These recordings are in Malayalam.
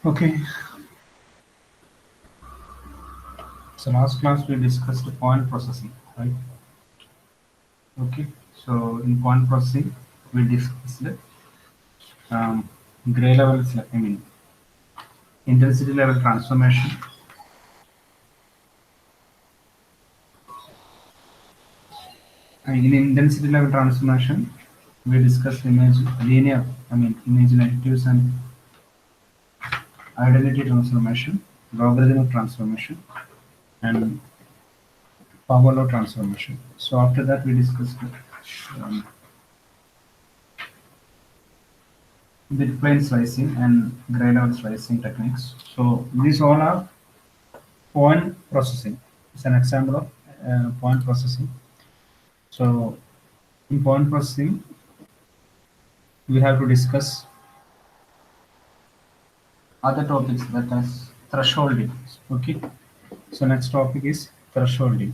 Okay. So last class we discussed point processing, right? Okay. So in point processing we discussed um, gray levels, I mean intensity level transformation. In intensity level transformation, we discussed image linear, I mean image negatives and identity transformation, logarithmic transformation, and power law transformation. So after that we discussed um, bit plane slicing and gray level slicing techniques. So these all are point processing. It's an example of point processing. So in point processing, we have to discuss other topics that is thresholding. Okay. So next topic is thresholding.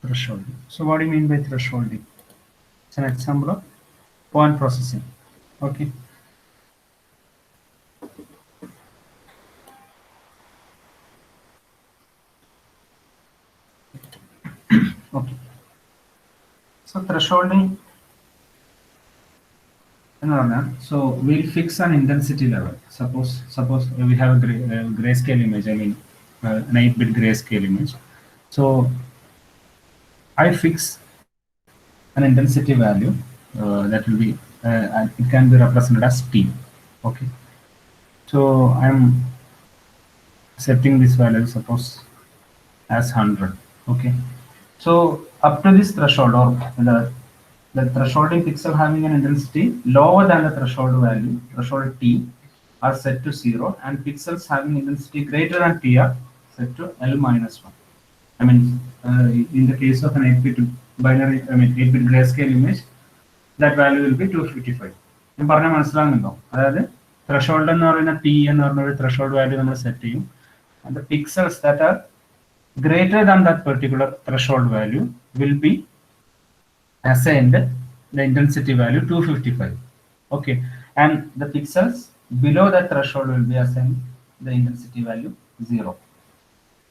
Thresholding. So what do you mean by thresholding? It's an example of point processing. Okay. Okay. So thresholding. So we'll fix an intensity level. Suppose we have a grayscale image. I mean, an 8-bit grayscale image. So I fix an intensity value that will be and it can be represented as t. Okay. So I'm setting this value, suppose, as 100. Okay. So up to this threshold, or the thresholding pixel having an intensity lower than the threshold value, threshold t, are set to 0, and pixels having intensity greater than t are set to L minus 1. I mean, in the case of an 8-bit binary, I mean 8-bit grayscale image, that value will be 255. ഞാൻ പറഞ്ഞ മനസ്സിലാകുന്നുണ്ടോ? അതായത് threshold എന്ന് പറയുന്ന t എന്ന് പറഞ്ഞ ഒരു threshold value നമ്മൾ സെറ്റ് ചെയ്യും. And the pixels that are greater than that particular threshold value will be assigned the intensity value 255. Okay, and the pixels below that threshold will be assigned the intensity value 0.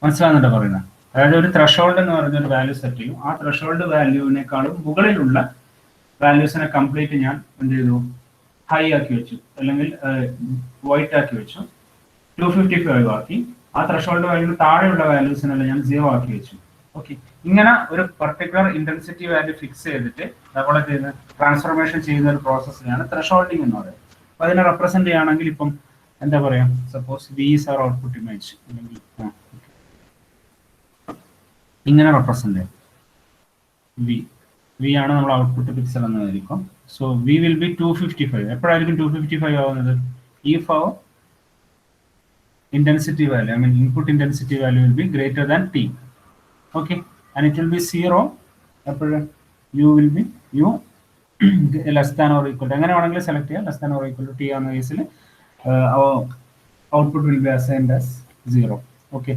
മനസ്സിലാകുന്നുണ്ടോ പറയുന്നത്? അതായത് ഒരു ത്രഷോൾഡ് എന്ന് പറയുന്ന ഒരു വാല്യൂ സെറ്റ് ചെയ്യും. ആ ത്രഷോൾഡ് വാല്യൂവിനേക്കാളും മുകളിലുള്ള വാല്യൂസിനെ കംപ്ലീറ്റ് ഞാൻ എന്ത് ചെയ്തു, ഹൈ ആക്കി വെച്ചു, അല്ലെങ്കിൽ വൈറ്റ് ആക്കി വെച്ചു, 255 ആക്കി. ആ ത്രഷോൾഡ് വാല്യൂ താഴെയുള്ള വാല്യൂസിനെല്ലാം ഞാൻ 0 ആക്കി വെച്ചു. ഓക്കെ, ഇങ്ങനെ ഒരു പർട്ടിക്കുലർ ഇന്റൻസിറ്റി വാല്യൂ ഫിക്സ് ചെയ്തിട്ട് നമ്മളെ ചെയ്യുന്ന ട്രാൻസ്ഫോർമേഷൻ ചെയ്യുന്ന ഒരു പ്രോസസ്സിനാണ് ത്രഷോൾഡിംഗ് എന്ന് പറയുന്നത്. അപ്പൊ അതിനെ റെപ്രസെന്റ് ചെയ്യുകയാണെങ്കിൽ ഇപ്പം എന്താ പറയാ, suppose we is are output image, അല്ലെങ്കിൽ ഇങ്ങനെ റെപ്രസെന്റ് ചെയ്യാം. വി ആണ് നമ്മൾ ഔട്ട്പുട്ട് പിക്സൽ എന്നതായിരിക്കും. So we will be 255. എപ്പോഴായിരിക്കും 255 ആവുന്നത്? If our intensity value, I mean input intensity value will be greater than t. Okay, and it will be 0. U will be u less than or equal to, അങ്ങനെ വേണമെങ്കിൽ സെലക്ട് ചെയ്യാം. Less than or equal to T എന്ന കേസിൽ output will be assigned as 0. Okay,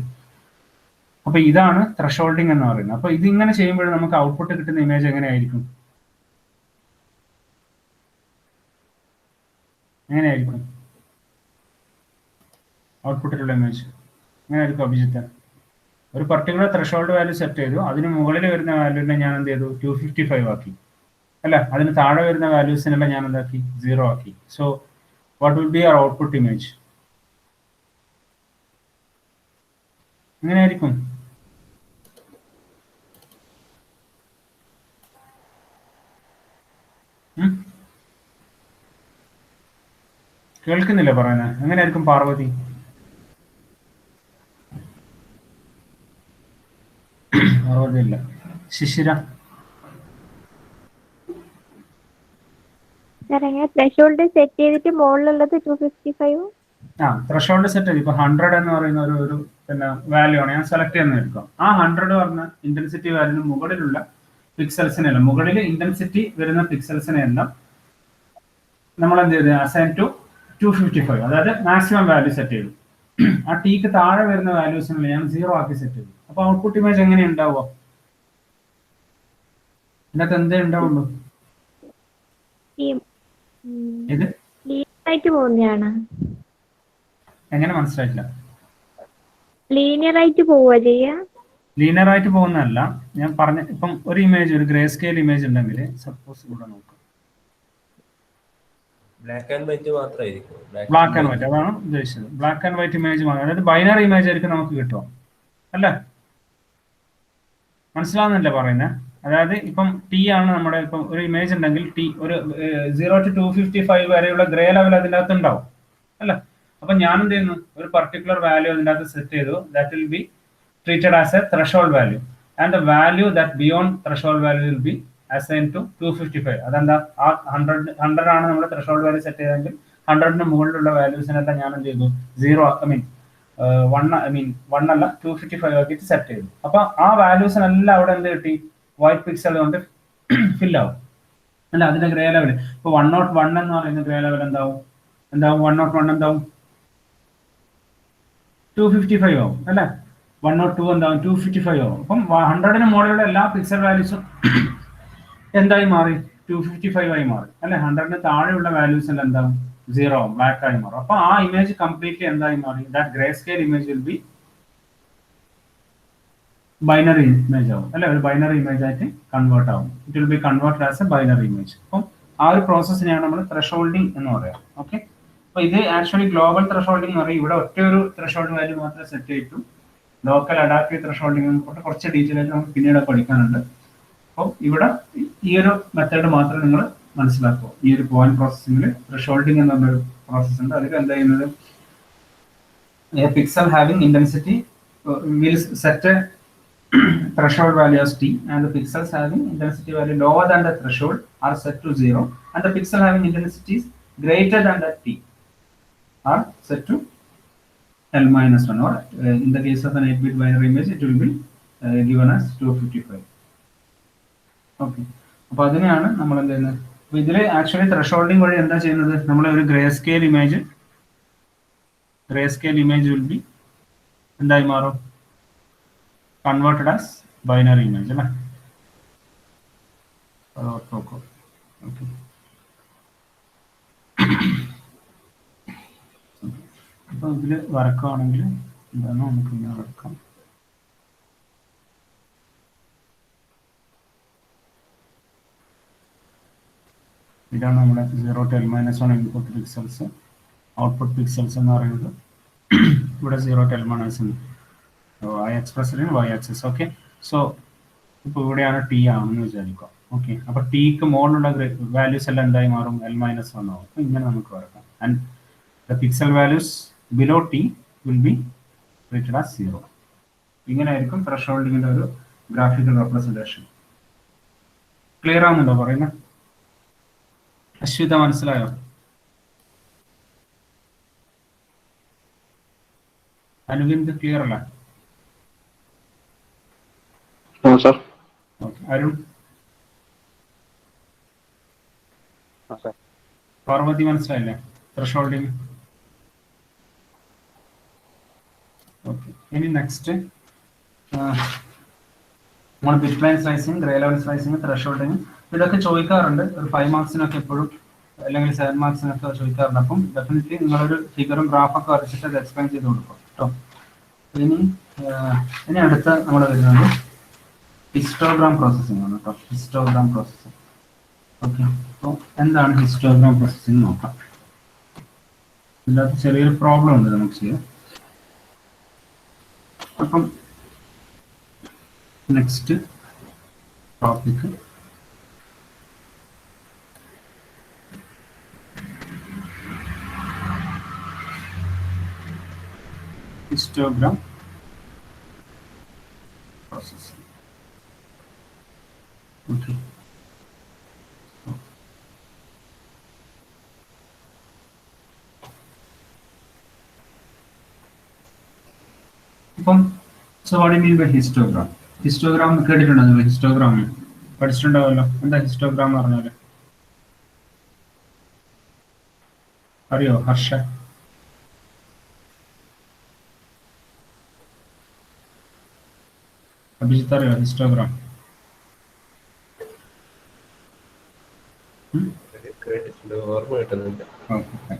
അപ്പൊ ഇതാണ് ത്രഷോൾഡിംഗ് എന്ന് പറയുന്നത്. അപ്പൊ ഇതിങ്ങനെ ചെയ്യുമ്പോൾ നമുക്ക് ഔട്ട്പുട്ട് കിട്ടുന്ന ഇമേജ് എങ്ങനെയായിരിക്കും? എങ്ങനെയായിരിക്കും ഔട്ട്പുട്ടിലുള്ള ഇമേജ്? എങ്ങനെയായിരിക്കും അഭിജിത്ത്? ഒരു പർട്ടിക്കുലർ ത്രഷോൾഡ് വാല്യൂ സെറ്റ് ചെയ്തു, അതിന് മുകളിൽ വരുന്ന വാല്യൂവിനെ ഞാൻ എന്ത് ചെയ്തു, 255 ആക്കി, അല്ല അതിന് താഴെ വരുന്ന വാല്യൂസിനെല്ലാം ഞാൻ എന്താക്കി, 0 ആക്കി. So what will be our output image? എങ്ങനെയായിരിക്കും? കേൾക്കുന്നില്ല പറയുന്നത്? എങ്ങനെയായിരിക്കും പാർവതി? പാർവതി ഇല്ല. ശിശിര? ത്രഷോൾഡ് സെറ്റ് ചെയ്തിട്ട് മുകളിലുള്ളത് 255. ആ, ത്രഷോൾഡ് സെറ്റ് ചെയ്ത് ഇപ്പൊ 100 എന്ന് പറയുന്ന ഒരു പിന്നെ വാല്യൂ ആണ് ഞാൻ സെലക്ട് ചെയ്യുന്ന എടുക്കാം. ആ 100 പറഞ്ഞ ഇന്റൻസിറ്റി വാല്യൂന് മുകളിലുള്ള പിക്സൽസിനെല്ലാം, മുകളിൽ ഇന്റൻസിറ്റി വരുന്ന പിക്സൽസിനെല്ലാം നമ്മൾ എന്ത് ചെയ്ത് അസൈൻ ടു 255, അതായത് മാക്സിമം വാല്യൂ സെറ്റ് ചെയ്തു. ആ ടിക്ക് താഴെ വരുന്ന വാല്യൂസിനുള്ള ഞാൻ 0 ആക്കി സെറ്റ് ചെയ്തു. അപ്പൊ ഔട്ട്പുട്ട് ഇമേജ് എങ്ങനെ ഉണ്ടാവുക? ഇതിനകത്ത് എന്തേ ഉണ്ടാവുള്ളൂ? ഇത് ലീനിയറായിട്ട് പോകുന്നതാണ്. എങ്ങനെ മനസ്സിലായില്ല? ലീനിയറായിട്ട് പോവുക ചെയ്യാ? ലീനിയർ ആയിട്ട് പോകുന്നതല്ല ഞാൻ പറഞ്ഞ. ഇപ്പം ഒരു ഇമേജ്, ഒരു ഗ്രേ സ്കെയിൽ ഇമേജ് ഉണ്ടെങ്കിൽ സപ്പോസ് ഇവിടെ നോക്കാം, ബ്ലാക്ക് ആൻഡ് വൈറ്റ് മാത്രമായിരിക്കും. ബ്ലാക്ക് ആൻഡ് വൈറ്റ്, അതാണ് ഉദ്ദേശിച്ചത്. ബ്ലാക്ക് ആൻഡ് വൈറ്റ് ഇമേജ് മാത്രം, അതായത് ബൈനറി ഇമേജ് ആയിരിക്കും നമുക്ക് കിട്ടുക അല്ലേ? മനസ്സിലാവുന്നില്ല പറയുന്നത്? അതായത് ഇപ്പം ടി ആണ് നമ്മുടെ, ഇപ്പം ഒരു ഇമേജ് ഉണ്ടെങ്കിൽ ടി ഒരു 0 to 255 വരെയുള്ള ഗ്രേ ലെവൽ അതിൻ്റെ അകത്ത് ഉണ്ടാവും അല്ല? അപ്പൊ ഞാൻ എന്ത് ചെയ്യുന്നു, ഒരു പർട്ടിക്കുലർ വാല്യൂ അതിൻ്റെ അകത്ത് സെറ്റ് ചെയ്തു. That will B treated as a threshold value, and the value that beyond threshold value will be assigned to 255. അതെന്താ, ആ 100 ആണ് നമ്മുടെ ത്രെഷോൾഡ് വാല്യൂ സെറ്റ് ചെയ്തെങ്കിൽ 100ന് മുകളിലുള്ള വാല്യൂസിനെല്ലാം ഞാൻ എന്ത് ചെയ്തു, 0 1 അല്ല 255 ആക്കിയിട്ട് സെറ്റ് ചെയ്തു. അപ്പൊ ആ വാല്യൂസിനെല്ലാം അവിടെ എന്ത് കിട്ടി, വൈറ്റ് പിക്സൽ കൊണ്ട് ഫിൽ ആവും അല്ല? അതിന്റെ ഗ്രേ ലെവൽ ഇപ്പൊ 101 എന്ന് പറയുന്ന ഗ്രേ ലെവൽ എന്താവും? 101 എന്താവും? 255 ആവും അല്ലെ? 102 എന്താവും? 255 ആവും. അപ്പം 100ന് മുകളിലുള്ള എല്ലാ പിക്സൽ വാല്യൂസും എന്തായി മാറി? 255 ആയി മാറി അല്ലെ? 100ന് താഴെയുള്ള വാല്യൂസ് എല്ലാം എന്താവും? 0 ആവും, ബ്ലാക്ക് ആയി മാറും. അപ്പൊ ആ ഇമേജ് കംപ്ലീറ്റ്ലി എന്തായി മാറി? That grey scale image will be binary image ആവും അല്ലെ? ഒരു ബൈനറി ഇമേജ് ആയിട്ട് കൺവേർട്ട് ആവും. It will be converted as A binary image. അപ്പം ആ ഒരു പ്രോസസ്സിനെയാണ് നമ്മൾ ത്രെഷോൾഡിംഗ് എന്ന് പറയാം. ഓക്കെ, അപ്പൊ ഇത് ആക്ച്വലി ഗ്ലോബൽ ത്രെഷോൾഡിംഗ് എന്ന് പറയും. ഇവിടെ ഒറ്റ ഒരു ത്രെഷോൾഡ് വാല്യൂ മാത്രമേ സെറ്റ് ചെയ്തിട്ടു. ലോക്കൽ അഡാപ്റ്റീവ് ത്രെഷോൾഡിംഗ് കുറച്ച് ഡീറ്റെയിൽ ആയിട്ട് നമുക്ക് പിന്നീട് പഠിക്കാനുണ്ട്. അപ്പോൾ ഇവിടെ ഈ ഒരു മെത്തേഡ് മാത്രം നിങ്ങൾ മനസ്സിലാക്കുക. ഈ ഒരു പോയിന്റ് പ്രോസസ്സിംഗിൽ ത്രെഷോൾഡിംഗ് എന്ന് പറഞ്ഞൊരു പ്രോസസ് ഉണ്ട്. അതിൽ എന്താ ചെയ്യുന്നത്, pixel having intensity will set threshold value as t, and the pixels having intensity value lower than the threshold are set to 0, and the pixel having intensities greater than that t are set to L-1, or in the case of an 8-bit binary image it will be given as 255. Okay, അപ്പൊ അതിനെയാണ് നമ്മൾ എന്ത് ചെയ്യുന്നത്. അപ്പൊ ഇതിൽ ആക്ച്വലി ത്രെഷോൾഡിംഗ് വഴി എന്താ ചെയ്യുന്നത്, നമ്മൾ ഒരു grey scale image will be എന്തായി മാറും? കൺവേർട്ടഡ് ആസ് ബൈനറി ഇമേജ് അല്ലേ? ഓക്കെ, അപ്പൊ ഇതില് വരക്കുകയാണെങ്കിൽ എന്താണ് നമുക്ക് ഇങ്ങനെ വരക്കാം. ഇതാണ് നമ്മുടെ 0 to L-1 input pixels, output pixels എന്ന് പറയുന്നത്. ഇവിടെ 0 to L-1 ഉണ്ട്. I expressed in y axis. Okay, so ഇപ്പോൾ ഇവിടെയാണ് ടി ആണെന്ന് വിചാരിക്കുക. ഓക്കെ, അപ്പൊ ടിക്ക് മുകളിലുള്ള വാല്യൂസ് എല്ലാം എന്തായി മാറും? L-1 ആവും. അപ്പൊ ഇങ്ങനെ നമുക്ക് വരക്കാം. And the pixel values below T will be treated as 0. ഇങ്ങനെ ആയിരിക്കും ത്രെഷോൾഡിങ്ങിന്റെ ഒരു ഗ്രാഫിക്കൽ റെപ്രസെന്റേഷൻ. ക്ലിയർ ആവുന്നുണ്ടോ പറയുന്നത്? അശ്വിത മനസ്സിലായോ? അനുവിന്ദ് ക്ലിയർ അല്ല? അരുൺ, പാർവതി മനസ്സിലായില്ലേ ത്രെഷോൾഡിങ്? ഓക്കെ, ഇനി നെക്സ്റ്റ് നമ്മൾ bit line slicing, grey level slicing, thresholding ഇതൊക്കെ ചോദിക്കാറുണ്ട്. ഒരു 5 മാർക്സിനൊക്കെ എപ്പോഴും അല്ലെങ്കിൽ 7 മാർക്സിനൊക്കെ ചോദിക്കാറുണ്ട്. അപ്പം ഡെഫിനറ്റ്ലി നിങ്ങളൊരു ഫിഗറും ഗ്രാഫൊക്കെ വരച്ചിട്ട് അത് എക്സ്പ്ലെയിൻ ചെയ്ത് കൊടുക്കും കേട്ടോ. ഇനി അടുത്ത നമ്മൾ വരുന്നത് ഹിസ്റ്റോഗ്രാം പ്രോസസ്സിംഗ് ആണ് കേട്ടോ. Histogram processing. ഓക്കെ, അപ്പോൾ എന്താണ് ഹിസ്റ്റോഗ്രാം പ്രോസസ്സിംഗ് നോക്കാം. ഇതിനകത്ത് ചെറിയൊരു പ്രോബ്ലം ഉണ്ട് നമുക്ക് ചെയ്യാം. അപ്പം next topic histogram processing. Okay. അപ്പം so what do you mean by histogram? Histogram കേട്ടിട്ടുണ്ടോ? ഹിസ്റ്റോഗ്രാം പഠിച്ചിട്ടുണ്ടാവല്ലോ. എന്താ ഹിസ്റ്റോഗ്രാം പറഞ്ഞാല്? അറിയോ ഹർഷ? അഭിജിത്ത് അറിയോ ഹിസ്റ്റോഗ്രാം? കേട്ടിട്ടുണ്ട്, ഓർമ്മ കിട്ടുന്നുണ്ട്. ഓക്കെ.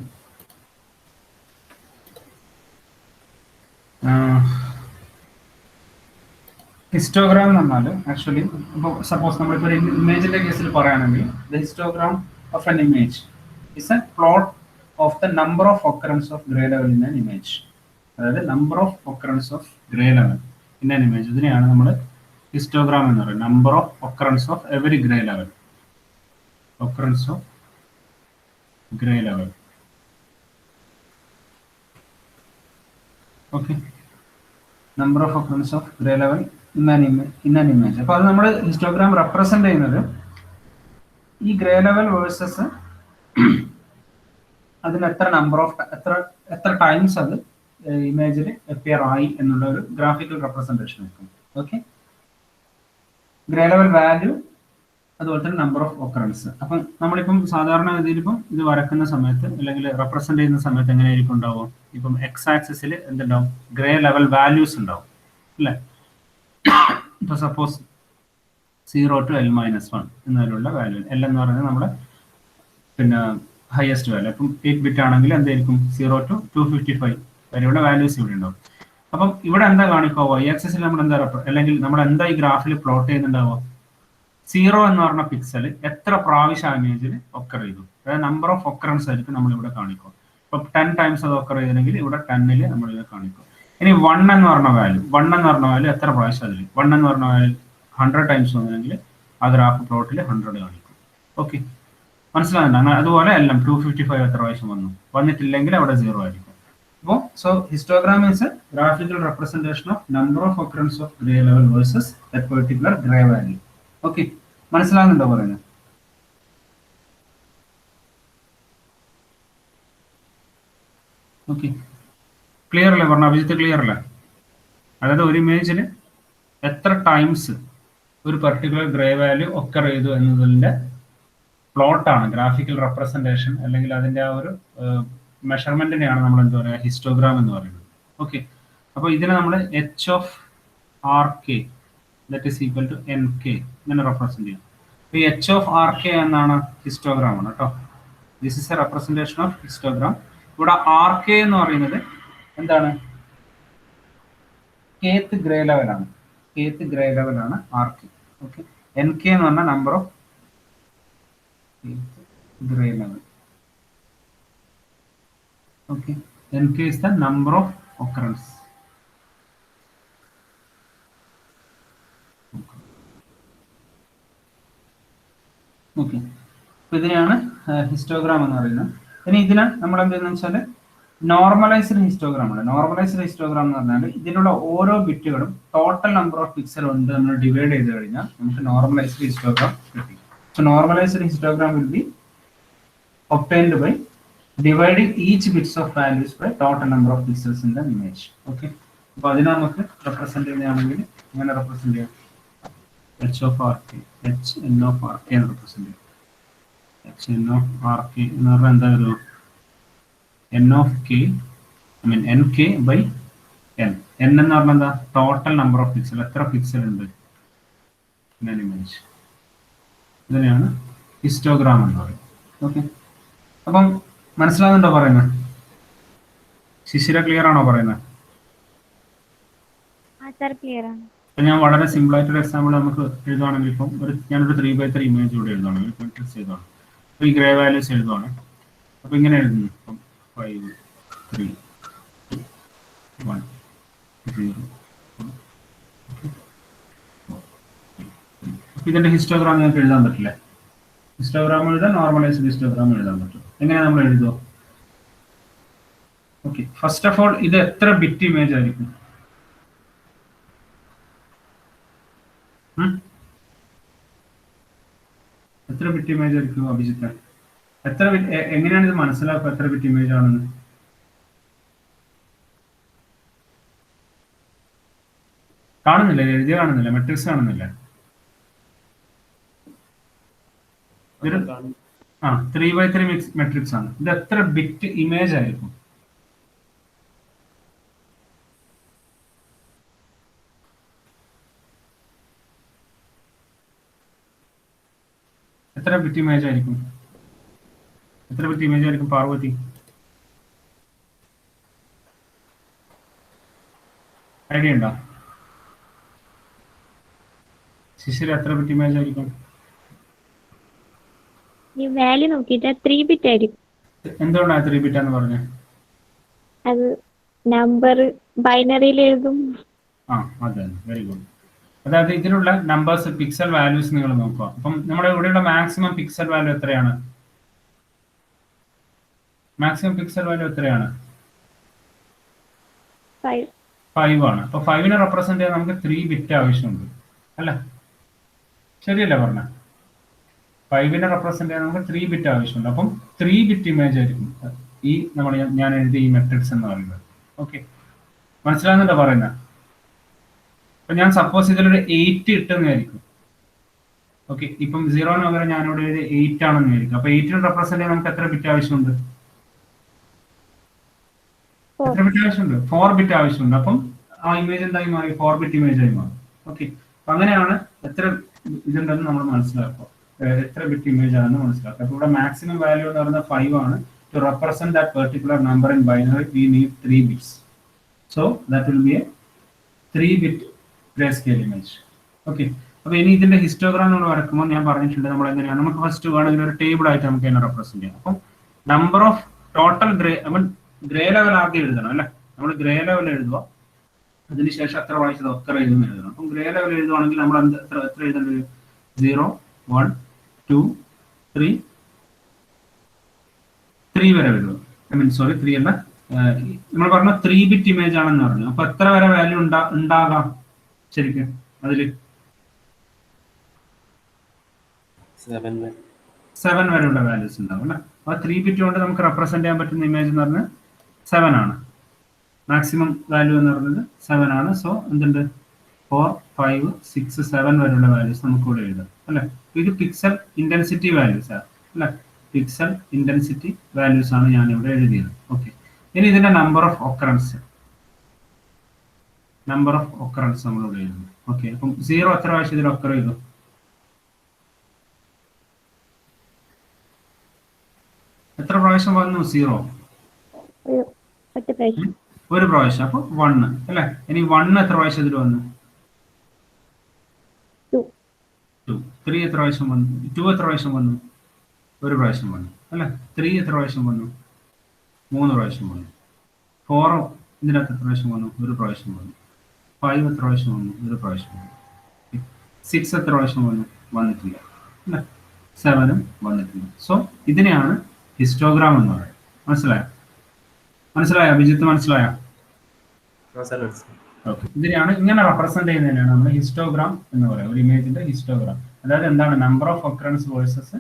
ഹിസ്റ്റോഗ്രാം എന്ന് പറഞ്ഞാൽ ആക്ച്വലി ഇപ്പോൾ സപ്പോസ് നമ്മളിപ്പോൾ ഒരു ഇമേജിന്റെ കേസിൽ പറയുകയാണെങ്കിൽ the histogram of an image is a plot of the number of occurrence of grey level in an image. അതായത് number of occurrence of grey level in an image, ഇതിനെയാണ് നമ്മൾ ഹിസ്റ്റോഗ്രാം എന്ന് പറയുന്നത്. Number of occurrence of every grey level, occurrence of grey level. Okay, number of occurrence of grey level in an image. അപ്പോൾ അത് നമ്മൾ ഹിസ്റ്റോഗ്രാം റെപ്രസെന്റ് ചെയ്യുന്നത് ഈ ഗ്രേ ലെവൽ വേഴ്സസ് അതിൽ എത്ര നമ്പർ ഓഫ് എത്ര ടൈംസ് അത് ഇമേജിൽ അപ്പിയർ ആയി എന്നുള്ള ഒരു ഗ്രാഫിക്കൽ റെപ്രസെന്റേഷൻ ആയിരിക്കും. ഓക്കെ, ഗ്രേ ലെവൽ വാല്യൂ അതുപോലെ തന്നെ നമ്പർ ഓഫ് ഒക്കറൻസ്. അപ്പം നമ്മളിപ്പം സാധാരണ ഗതിയിൽ ഇപ്പം ഇത് വരക്കുന്ന സമയത്ത് അല്ലെങ്കിൽ റെപ്രസെന്റ് ചെയ്യുന്ന സമയത്ത് എങ്ങനെയായിരിക്കും ഉണ്ടാവും? ഇപ്പം എക്സ് ആക്സിസിൽ എന്തുണ്ടാവും? ഗ്രേ ലെവൽ വാല്യൂസ് ഉണ്ടാവും അല്ലേ? ഇപ്പൊ സപ്പോസ് 0 to L-1 എന്നതിലുള്ള വാല്യൂ. L എന്ന് പറയുന്നത് നമ്മുടെ പിന്നെ ഹയസ്റ്റ് വാല്യൂ. അപ്പം 8 ബിറ്റ് ആണെങ്കിൽ എന്തായിരിക്കും? 0 to 255 വരെയുള്ള വാല്യൂസ് ഇവിടെ ഉണ്ടാവും. അപ്പം ഇവിടെ എന്താ കാണിക്കുക? വൈ ആക്സിസിൽ നമ്മൾ എന്താ അല്ലെങ്കിൽ നമ്മൾ എന്താ ഈ ഗ്രാഫിൽ പ്ലോട്ട് ചെയ്യുന്നുണ്ടാവുക? 0 എന്ന് പറഞ്ഞ പിക്സൽ എത്ര പ്രാവശ്യം ഇമേജിൽ ഒക്കർ ചെയ്തു, അതായത് നമ്പർ ഓഫ് ഒക്കറൻസ് ആയിരിക്കും നമ്മൾ ഇവിടെ കാണിക്കുക. ഇപ്പൊ 10 ടൈംസ് അത് ഒക്കർ ചെയ്തെങ്കിൽ ഇവിടെ 10ൽ നമ്മൾ ഇത് കാണിക്കും. ഇനി 1 എന്ന് പറഞ്ഞ വാല്യൂ എത്ര പ്രാവശ്യം അതിൽ 1 എന്ന് പറഞ്ഞ വാല്യൂ 100 ടൈംസ് വന്നെങ്കിൽ ആ ഗ്രാഫ് പ്ലോട്ടിൽ 100 കാണിക്കും. ഓക്കെ, മനസ്സിലാകുന്നുണ്ട്? അങ്ങനെ അതുപോലെ എല്ലാം 255 എത്ര പ്രാവശ്യം വന്നിട്ടില്ലെങ്കിൽ അവിടെ 0 ആയിരിക്കും. അപ്പോൾ so histogram is A graphical representation of number of occurrence of grey level versus that particular grey value. Okay, മനസ്സിലാകുന്നുണ്ടോ പറയുന്നത്? ഓക്കെ, ക്ലിയർ അല്ലേ? പറഞ്ഞ അഭിജിത്ത് ക്ലിയർ അല്ലേ? അതായത് ഒരു ഇമേജിൽ എത്ര ടൈംസ് ഒരു പെർട്ടിക്കുലർ ഗ്രേ വാല്യൂ ഒക്കർ ചെയ്തു എന്നതിൻ്റെ പ്ലോട്ടാണ് ഗ്രാഫിക്കൽ റെപ്രസെന്റേഷൻ, അല്ലെങ്കിൽ അതിൻ്റെ ആ ഒരു മെഷർമെന്റിനെയാണ് നമ്മൾ എന്താ പറയുക? ഹിസ്റ്റോഗ്രാം എന്ന് പറയുന്നത്. ഓക്കെ, അപ്പോൾ ഇതിനെ നമ്മൾ H of R K that is equal to N K ഇങ്ങനെ റെപ്രസെന്റ് ചെയ്യും. ഈ എച്ച് ഓഫ് ആർ കെ എന്നാണ് ഹിസ്റ്റോഗ്രാം ആണ് കേട്ടോ. This is a representation of histogram. ഇവിടെ ആർ കെ എന്ന് പറയുന്നത് എന്താണ്? കേത്ത് ഗ്രേ ലെവലാണ്. കേത്ത് ഗ്രേ ലെവലാണ് R K. Okay, N K എന്ന് പറഞ്ഞാൽ number of grey level. Okay, N K is the number of occurrence. Okay, അപ്പൊ ഇതിനെയാണ് ഹിസ്റ്റോഗ്രാം എന്ന് പറയുന്നത്. ഇനി ഇതിനെ നമ്മൾ എന്താണെന്ന് വെച്ചാൽ നോർമലൈസ്ഡ് ഹിസ്റ്റോഗ്രാം ആണ്. നോർമലൈസ്ഡ് ഹിസ്റ്റോഗ്രാം എന്ന് പറഞ്ഞാൽ ഇതിലുള്ള ഓരോ ബിറ്റുകളും ടോട്ടൽ നമ്പർ ഓഫ് പിക്സൽ കൊണ്ട് നമ്മൾ ഡിവൈഡ് ചെയ്ത് കഴിഞ്ഞാൽ നമുക്ക് നോർമലൈസ്ഡ് ഹിസ്റ്റോഗ്രാം കിട്ടി. So normalised histogram will be obtained by dividing each bits of values by total number of pixels in the image. Okay, അപ്പോൾ അതിനെ നമുക്ക് റെപ്രസെന്റ് ചെയ്യുകയാണെങ്കിൽ ഇങ്ങനെ റെപ്രസെന്റ് ചെയ്യാം. H of R K, H N of R K എന്ന് റെപ്രസെന്റ് ചെയ്യും. H N of R K എന്ന് പറഞ്ഞാൽ എന്താ വരും? N of K N K by N. N എന്ന് പറഞ്ഞാൽ എന്താ? ടോട്ടൽ നമ്പർ ഓഫ് പിക്സൽ, എത്ര പിക്സൽ ഉണ്ട് ഇൻ ആൻ ഇമേജ്. ഇതിനെയാണ് ഹിസ്റ്റോഗ്രാം എന്ന് പറയുന്നത്. ഓക്കെ, അപ്പം മനസ്സിലാകുന്നുണ്ടോ പറയുന്നത്? ശിശിര ക്ലിയർ ആണോ പറയുന്നത്? ഞാൻ വളരെ സിമ്പിൾ ആയിട്ടൊരു എക്സാമ്പിൾ നമുക്ക് എഴുതുവാണെങ്കിൽ ഇപ്പം ഞാനൊരു 3x3 ഇമേജ് ഇവിടെ എഴുതുകയാണ്, ഒരു മെട്രിക്സ് എഴുതുകയാണ്. അപ്പോൾ ഈ ഗ്രേ വാല്യൂസ് എഴുതുവാണ്. അപ്പോൾ ഇങ്ങനെ എഴുതുന്നു, ഇപ്പം 5 3 1 0. ഇതിന്റെ ഹിസ്റ്റോഗ്രാം ഞങ്ങൾക്ക് എഴുതാൻ പറ്റില്ലേ? ഹിസ്റ്റോഗ്രാം എഴുതാൻ, നോർമലൈസ്ഡ് ഹിസ്റ്റോഗ്രാം എഴുതാൻ പറ്റും. എങ്ങനെ നമ്മൾ എഴുതുമോ? ഓക്കെ, ഫസ്റ്റ് ഓഫ് ഓൾ ഇത് എത്ര ബിറ്റ് ഇമേജ് ആയിരിക്കും? എത്ര ബിറ്റ് ഇമേജ് ആയിരിക്കും അഭിജിത്ത്? എത്ര ബിറ്റ്? എങ്ങനെയാണ് ഇത് മനസ്സിലാക്കുക എത്ര ബിറ്റ് ഇമേജ് ആണെന്ന്? കാണുന്നില്ല, എഴുതിയ കാണുന്നില്ല, മെട്രിക്സ് കാണുന്നില്ല. ആ 3x3 മെട്രിക്സ് ആണ്. ഇത് എത്ര ബിറ്റ് ഇമേജ് ആയിരിക്കും? എത്ര ബിറ്റ് ഇമേജ് ആയിരിക്കും? എത്ര ബിറ്റ് ഇമേജ് ആയിരിക്കും പാർവതി? ഐഡിയ ഉണ്ടോ? ശിശിര എത്ര ബിറ്റ് ഇമേജ് ആയിരിക്കും? ഈ വാല്യൂ നോക്കിയിട്ട് 3 ബിറ്റ് ആയിരിക്കും. എന്തുകൊണ്ടാണ് 3 ബിറ്റ് എന്ന് പറഞ്ഞത്? അത് നമ്പർ ബൈനറിയിൽ എഴുതും. അതെ, വെരി ഗുഡ്. അതായത് ഇതിലുള്ള നമ്പേഴ്സ് പിക്സൽ വാല്യൂസ് നിങ്ങൾ നോക്കുക. അപ്പം നമ്മുടെ ഇവിടെയുള്ള മാക്സിമം പിക്സൽ വാല്യൂ എത്രയാണ്? മാക്സിമം പിക്സൽ വാല്യൂ എത്രയാണ്? 5 ആണ്. അപ്പൊ 5നെ റെപ്രസെന്റ് ചെയ്യാൻ നമുക്ക് 3 ബിറ്റ് ആവശ്യമുണ്ട് അല്ല? ശരിയല്ലേ പറഞ്ഞ? 5നെ റെപ്രസെന്റ് ചെയ്യാൻ നമുക്ക് 3 ബിറ്റ് ആവശ്യമുണ്ട്. അപ്പം 3 ബിറ്റ് ഇമേജ് ആയിരിക്കും ഈ ഞാൻ എഴുതിയ ഈ മെട്രിക്സ് എന്ന് പറയുന്നത്. ഓക്കെ, മനസ്സിലാകുന്നുണ്ടോ പറയുന്നത്? അപ്പൊ ഞാൻ സപ്പോസ് ഇതിലൊരു 8 ഇട്ടെന്നായിരിക്കും. ഓക്കെ, ഇപ്പം 0 പകരം ഞാനിവിടെ എഴുതി 8 ആണെന്ന് വിചാരിക്കും. അപ്പൊ 8നെ റെപ്രസെന്റ് ചെയ്യാൻ നമുക്ക് എത്ര ബിറ്റ് ആവശ്യമുണ്ട്? എത്ര ബിറ്റ് ആവശ്യമുണ്ട്? 4 ബിറ്റ് ആവശ്യമുണ്ട്. അപ്പം ആ ഇമേജ് എന്തായി മാറി? 4 ബിറ്റ് ഇമേജ് ആയി മാറി. ഓക്കെ, അപ്പൊ അങ്ങനെയാണ് എത്ര ഇതുണ്ടെന്ന് നമ്മൾ മനസ്സിലാക്കുക, എത്ര ബിറ്റ് ഇമേജ് ആണെന്ന് മനസ്സിലാക്കുക. അപ്പൊ ഇവിടെ മാക്സിമം വാല്യൂ എന്ന് പറയുന്നത് 5 ആണ്. To represent that particular number in binary we need 3 bits. So that will be a 3 bit grey scale image. Okay, അപ്പൊ ഇനി ഇതിന്റെ ഹിസ്റ്റോഗ്രാം നമ്മൾ വരക്കുമ്പോൾ ഞാൻ പറഞ്ഞിട്ടുണ്ട് നമ്മൾ എങ്ങനെയാണ്, നമുക്ക് ഫസ്റ്റ് വേണമെങ്കിൽ ഒരു ടേബിൾ ആയിട്ട് നമുക്ക് അതിനെ റെപ്രസെന്റ് ചെയ്യാം. അപ്പം number of total grey level ആദ്യം എഴുതണം അല്ലെ? നമ്മൾ ഗ്രേ ലെവൽ എഴുതുക, അതിനുശേഷം എത്ര പ്രാവശ്യം ഒക്കർ എഴുതുന്ന എഴുതണം. അപ്പം ഗ്രേ ലെവൽ എഴുതുവാണെങ്കിൽ നമ്മൾ എത്ര എഴുതേണ്ടത്? 0, 1, 2, 3 വരെ എഴുതുക. സോറി 3 അല്ല, നമ്മൾ പറഞ്ഞ 3 ബിറ്റ് ഇമേജ് ആണെന്ന് പറഞ്ഞു. അപ്പൊ എത്ര വരെ വാല്യൂ ഉണ്ടാകാം ശരിക്കും അതില്? 7 വരെയുള്ള വാല്യൂസ് ഉണ്ടാവും അല്ലെ? അപ്പൊ 3 ബിറ്റ് കൊണ്ട് നമുക്ക് റെപ്രസെന്റ് ചെയ്യാൻ പറ്റുന്ന ഇമേജ് എന്ന് പറഞ്ഞാൽ 7 ആണ്. മാക്സിമം വാല്യൂ എന്ന് പറയുന്നത് 7 ആണ്. സോ എന്തുണ്ട്? 4, 5, 6, 7 വരെയുള്ള വാല്യൂസ് നമുക്ക് ഇവിടെ എഴുതാം അല്ലെ? ഇത് പിക്സൽ ഇന്റൻസിറ്റി വാല്യൂസ് ആണ് അല്ലെ? പിക്സൽ ഇന്റൻസിറ്റി വാല്യൂസ് ആണ് ഞാൻ ഇവിടെ എഴുതിയത്. ഓക്കെ, ഇനി ഇതിന്റെ നമ്പർ ഓഫ് ഒക്കറൻസ് നമ്മൾ ഇവിടെ എഴുതുന്നു. ഓക്കെ, അപ്പം 0 എത്ര പ്രാവശ്യം ഇതിൽ ഒക്കർ ചെയ്തു? എത്ര പ്രാവശ്യം വന്നു 0? ഒരു പ്രാവശ്യം. അപ്പൊ 1 അല്ലെ? ഇനി 1 എത്ര പ്രാവശ്യം ഇതിൽ വന്നു? 2. 3 എത്ര പ്രാവശ്യം വന്നു? 2 എത്ര പ്രാവശ്യം വന്നു? ഒരു പ്രാവശ്യം വന്നു അല്ലെ? 3 എത്ര പ്രാവശ്യം വന്നു? 3 പ്രാവശ്യം വന്നു. 4 ഇതിനകത്ത് എത്ര പ്രാവശ്യം വന്നു? ഒരു പ്രാവശ്യം വന്നു. 5 എത്ര പ്രാവശ്യം വന്നു? ഒരു പ്രാവശ്യം വന്നു. 6 എത്ര പ്രാവശ്യം വന്നു? വന്നിട്ടില്ല അല്ലെ? 7 വന്നിട്ടില്ല. സോ ഇതിനെയാണ് ഹിസ്റ്റോഗ്രാം എന്ന് പറയുന്നത്. മനസ്സിലായോ അഭിജിത്ത്? മനസ്സിലായോ? ഓക്കെ, ഇതിനെയാണ് ഇങ്ങനെ റെപ്രസെന്റ് ചെയ്യുന്നതിനാണ് നമ്മൾ ഹിസ്റ്റോഗ്രാം എന്ന് പറയുക. ഒരു ഇമേജിന്റെ ഹിസ്റ്റോഗ്രാം, അതായത് എന്താണ്? നമ്പർ ഓഫ് ഒക്കറൻസ് വേഴ്സസ്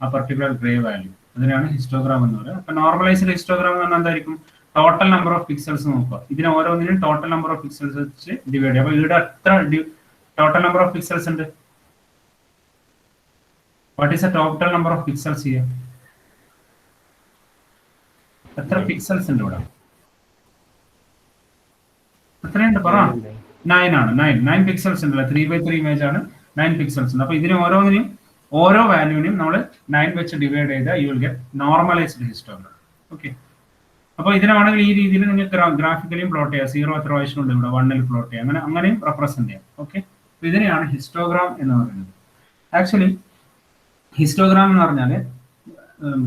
ആ പർട്ടിക്കുലർ ഗ്രേ വാല്യൂ, അതിനാണ് ഹിസ്റ്റോഗ്രാം എന്ന് പറയുന്നത്. അപ്പൊ നോർമലൈസ്ഡ് ഹിസ്റ്റോഗ്രാം എന്ന് പറഞ്ഞാൽ എന്തായിരിക്കും? ടോട്ടൽ നമ്പർ ഓഫ് പിക്സൽസ് നോക്കുക. ഇതിനെ ഓരോന്നിനും ടോട്ടൽ നമ്പർ ഓഫ് പിക്സൽസ് വെച്ച് ഡിവൈഡ് ചെയ്യുക. അപ്പൊ ഇവിടെ എത്ര ടോട്ടൽ നമ്പർ ഓഫ് പിക്സൽസ് ഉണ്ട്? What is the total number of pixels here? എത്ര പിക്സൽസ് ഉണ്ട് ഇവിടെ? എത്രയുണ്ട് പറ? 9 ആണ്. 9 പിക്സൽസ് ഉണ്ടല്ലോ. 3x3 ഇമേജ് ആണ്, 9 പിക്സൽസ് ഉണ്ട്. അപ്പൊ ഇതിന് ഓരോന്നിനും ഓരോ വാല്യൂവിനും നമ്മൾ 9 വെച്ച് ഡിവൈഡ് ചെയ്താൽ you will get normalised histogram. Okay, അപ്പൊ ഇതിനെ വേണമെങ്കിൽ ഈ രീതിയിൽ നിങ്ങൾക്ക് ഗ്രാഫിക്കലിയും പ്ലോട്ട് ചെയ്യാം. 0 എത്ര പ്രാവശ്യം ഉണ്ട് ഇവിടെ? 1ൽ പ്ലോട്ട് ചെയ്യാം. അങ്ങനെയും റെപ്രസെന്റ് ചെയ്യാം. ഓക്കെ, ഇതിനെയാണ് ഹിസ്റ്റോഗ്രാം എന്ന് പറയുന്നത്. ആക്ച്വലി ഹിസ്റ്റോഗ്രാം എന്ന് പറഞ്ഞാൽ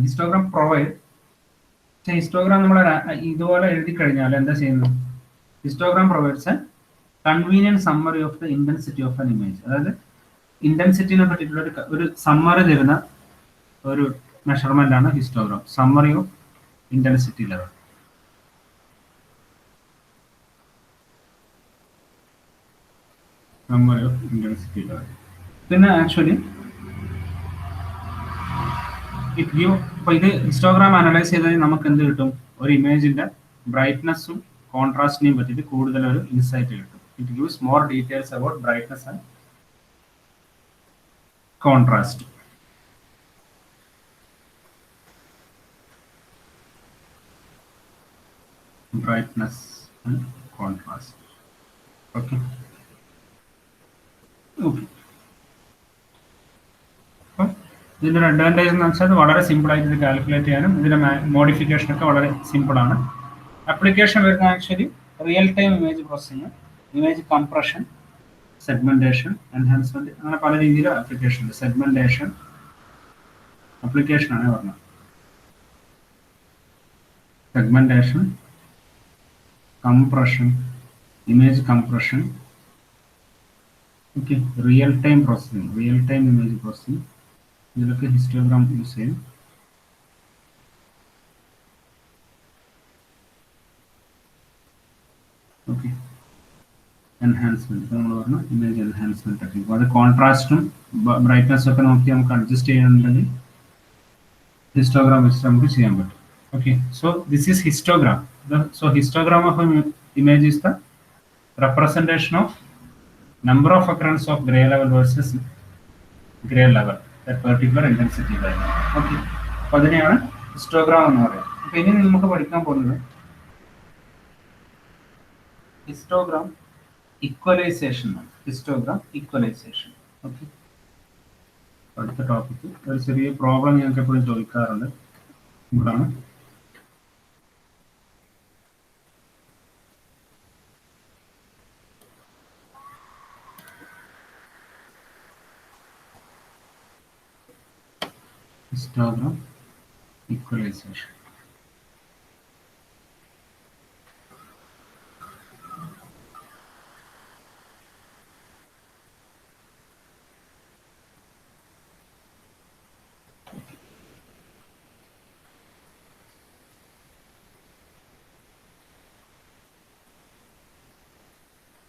ഹിസ്റ്റോഗ്രാം പ്രൊവൈഡ്, ഹിസ്റ്റോഗ്രാം നമ്മൾ ഇതുപോലെ എഴുതി കഴിഞ്ഞാൽ എന്താ ചെയ്യുന്നത്? Histogram provides A convenient summary of the intensity of an image. അതായത് ഇന്റൻസിറ്റിനെ പറ്റിയിട്ടുള്ള ഒരു സമ്മറി തരുന്ന ഒരു മെഷർമെന്റ് ആണ് histogram. Summary of intensity level. Summary of intensity level. പിന്നെ ആക്ച്വലി ഇപ്പൊ ഇത് ഹിസ്റ്റോഗ്രാം അനലൈസ് ചെയ്താൽ നമുക്ക് എന്ത് കിട്ടും? ഒരു ഇമേജിന്റെ ബ്രൈറ്റ്നസ്സും കോൺട്രാസ്റ്റിനെയും പറ്റിയിട്ട് കൂടുതൽ ഒരു ഇൻസൈറ്റ് കിട്ടും. It gives more details about brightness and contrast. brightness and contrast. Okay. Okay. അപ്പം ഇതിൻ്റെ ഒരു അഡ്വാൻറ്റേജ് എന്ന് വെച്ചാൽ ഇത് വളരെ സിമ്പിളായിട്ട് ഇത് കാൽക്കുലേറ്റ് ചെയ്യാനും ഇതിൻ്റെ മോഡിഫിക്കേഷൻ ഒക്കെ വളരെ സിമ്പിളാണ്. ആപ്ലിക്കേഷൻ വരുന്ന actually real time image processing, image compression, segmentation, enhancement, അങ്ങനെ പല രീതിയിൽ ആപ്ലിക്കേഷൻ ഉണ്ട്. സെഗ്മെന്റേഷൻ ആപ്ലിക്കേഷനാണ് പറഞ്ഞത്. Segmentation, compression, image compression, okay, real time processing, real time image processing, ഇതിലൊക്കെ ഹിസ്റ്റോഗ്രാം യൂസ് ചെയ്യും. ഓക്കെ, എൻഹാൻസ്മെന്റ് നമ്മൾ പറഞ്ഞു, ഇമേജ് എൻഹാൻസ്മെന്റ് ടെക്നിക്. അത് കോൺട്രാസ്റ്റും ബ്രൈറ്റ്നസ്സും ഒക്കെ നോക്കി നമുക്ക് അഡ്ജസ്റ്റ് ചെയ്യണമെന്നുണ്ടെങ്കിൽ ഹിസ്റ്റോഗ്രാം വെച്ചിട്ട് നമുക്ക് ചെയ്യാൻ പറ്റും. Okay, so this is histogram. So histogram of an image is the representation of number of occurrence of gray level versus gray level at particular intensity value. Okay, അപ്പോൾ അതിനെയാണ് ഹിസ്റ്റോഗ്രാം എന്ന് പറയുന്നത്. അപ്പോൾ ഇനി നമുക്ക് പഠിക്കാൻ പോകുന്നത് ഹിസ്റ്റോഗ്രാം ഇക്വലൈസേഷൻ ആണ്. Histogram equalisation. ഓക്കെ, അടുത്ത ടോപ്പിക്ക് ഒരു ചെറിയ പ്രോബ്ലം ഞങ്ങൾക്ക് എപ്പോഴും ചോദിക്കാറുണ്ട്. ഇവിടാണ് histogram equalization.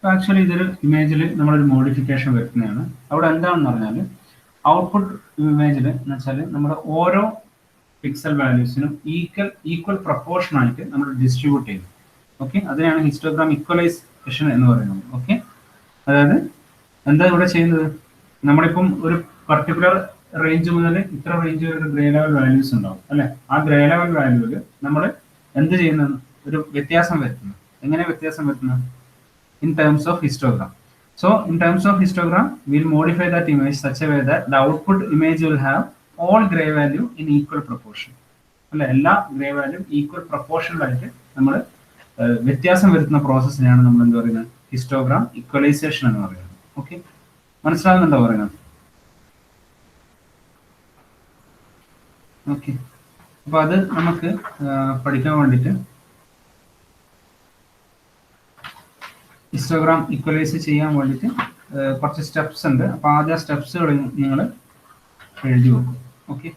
ആക്ച്വലി ഇതൊരു ഇമേജിൽ നമ്മളൊരു മോഡിഫിക്കേഷൻ വരുത്തുന്നതാണ്. അവിടെ എന്താണെന്ന് പറഞ്ഞാൽ ഔട്ട്പുട്ട് ഇമേജിൽ എന്ന് വെച്ചാൽ നമ്മുടെ ഓരോ പിക്സൽ വാല്യൂസിനും ഈക്വൽ പ്രപ്പോർഷൻ ആയിട്ട് നമ്മൾ ഡിസ്ട്രിബ്യൂട്ട് ചെയ്യും. ഓക്കെ, അതിനാണ് ഹിസ്റ്റോഗ്രാം ഇക്വലൈസേഷൻ എന്ന് പറയുന്നത്. ഓക്കെ, അതായത് എന്താ ഇവിടെ ചെയ്യുന്നത്, നമ്മളിപ്പം ഒരു പർട്ടിക്കുലർ റേഞ്ച് മുതൽ ഇത്ര റേഞ്ച് വരെ ഗ്രേ ലെവൽ വാല്യൂസ് ഉണ്ടാവും അല്ലെ. ആ ഗ്രേ ലെവൽ വാല്യൂവിൽ നമ്മൾ എന്ത് ചെയ്യുന്നത്, ഒരു വ്യത്യാസം വരുത്തുന്നു. എങ്ങനെ വ്യത്യാസം വരുത്തുന്നത്? In terms of histogram. So in terms of histogram, we'll modify that image such a way that the output image will have all gray value in equal proportion. അല്ല, എല്ലാ ഗ്രേ വാല്യൂ ഈക്വൽ പ്രപ്പോർഷനിലായിട്ട് നമ്മൾ വ്യത്യാസം വരുത്തുന്ന പ്രോസസ്സിനെയാണ് നമ്മൾ എന്താ പറയുന്നത്, ഹിസ്റ്റോഗ്രാം ഇക്വലൈസേഷൻ എന്ന് പറയുന്നത്. ഓക്കെ, മനസ്സിലാകുന്നുണ്ടോ പറയുന്നത്? ഓക്കെ, അപ്പൊ അത് നമുക്ക് പഠിക്കാൻ വേണ്ടിയിട്ട് ഹിസ്റ്റോഗ്രാം ഇക്വലൈസ് ചെയ്യാൻ വേണ്ടിയിട്ട് കുറച്ച് സ്റ്റെപ്സ് ഉണ്ട്. അപ്പോൾ ആദ്യം സ്റ്റെപ്സുകൾ നിങ്ങൾ എഴുതി വെക്കും. ഓക്കെ,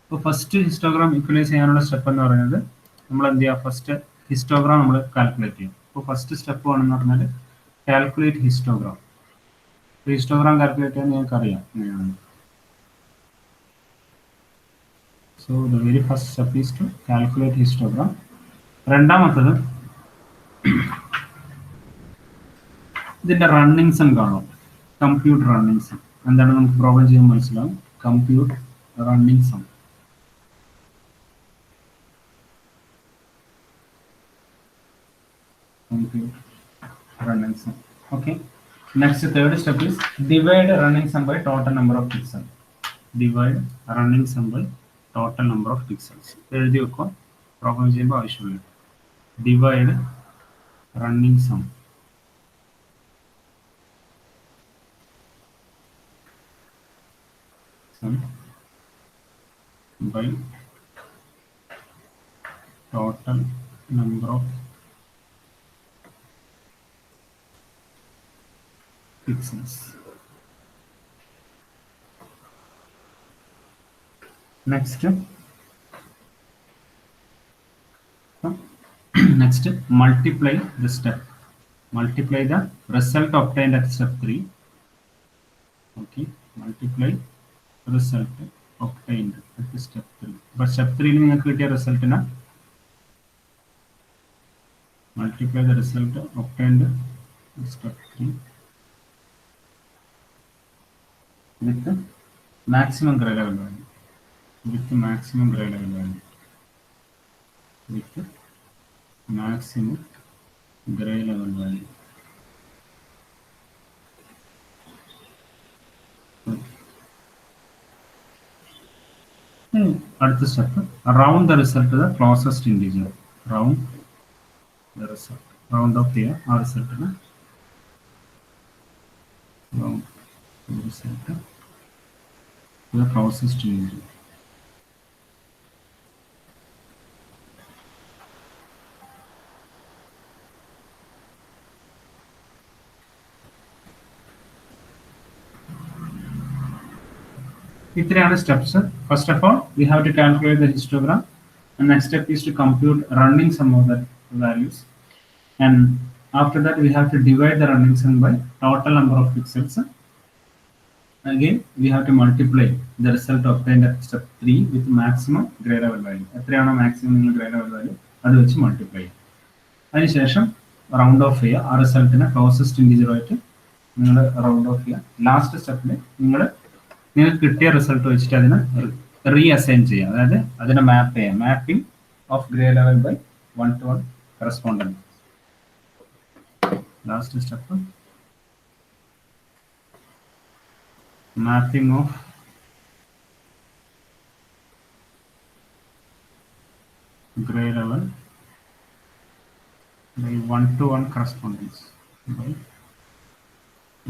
അപ്പോൾ ഫസ്റ്റ് ഹിസ്റ്റോഗ്രാം ഇക്വലൈസ് ചെയ്യാനുള്ള സ്റ്റെപ്പ് എന്ന് പറയുന്നത് നമ്മൾ എന്ത് ചെയ്യുക, ഫസ്റ്റ് ഹിസ്റ്റോഗ്രാം നമ്മൾ കാൽക്കുലേറ്റ് ചെയ്യും. അപ്പോൾ ഫസ്റ്റ് സ്റ്റെപ്പ് ആണെന്ന് പറഞ്ഞാൽ കാൽക്കുലേറ്റ് ഹിസ്റ്റോഗ്രാം. ഹിസ്റ്റോഗ്രാം കാൽക്കുലേറ്റ് ചെയ്യാൻ നിങ്ങൾക്ക് അറിയാം എങ്ങനെയാണ്. So the very first step is to calculate histogram. രണ്ടാമത്തത് ഇതിന്റെ റണ്ണിങ് സം കാണും. കമ്പ്യൂട്ട് റണ്ണിങ് സം എന്താണ് നമുക്ക് പ്രോബ്ലം ചെയ്യാൻ മനസ്സിലാവും. Compute running sum. Compute running sum. Okay, next third step is divide running sum by total number of pixel. Divide running sum by total number of pixels. എഴുതി വെക്കുക, പ്രോബ്ലം ചെയ്യുമ്പോൾ ആവശ്യമില്ല. ഡിവൈഡ് റണ്ണിങ് സം by total number of pixels. Next multiply the step. Multiply the result obtained at step 3. Okay, multiply result obtained at step 3. But step 3 നിങ്ങൾക്ക് കിട്ടിയ റിസൾട്ടിനെ multiply the result obtained at step 3 with the maximum gray level value. With the maximum gray level value. With the maximum gray level value. അടുത്ത step round the result the closest integer. Round the result, round off ചെയ്യുക ആ റിസൾട്ടിന്. Round result the closest integer. ഇത്രയാണ് steps. First of all we have to calculate the histogram. And next step is to compute running sum of the values. And after that we have to divide the running sum by total number of pixels. Again we have to multiply the result obtained at step 3 with maximum gray level value. എത്രയാണോ maximum gray level value അത് വെച്ച് മൾട്ടിപ്ലൈ ചെയ്യും. അതിനുശേഷം റൗണ്ട് ഓഫ് ചെയ്യുക. ആ റിസൾട്ടിനെ ക്ലോസസ്റ്റ് ഇൻഡിജർ ആയിട്ട് നിങ്ങൾ റൗണ്ട് ഓഫ് ചെയ്യുക. ലാസ്റ്റ് സ്റ്റെപ്പിൽ നിങ്ങൾക്ക് കിട്ടിയ റിസൾട്ട് വെച്ചിട്ട് അതിനെ റീഅസൈൻ ചെയ്യാം. അതായത് അതിനെ മാപ്പ് ചെയ്യാം. Mapping of grey level by 1-to-1 correspondence. Last step mapping of grey level by 1-to-1 correspondence by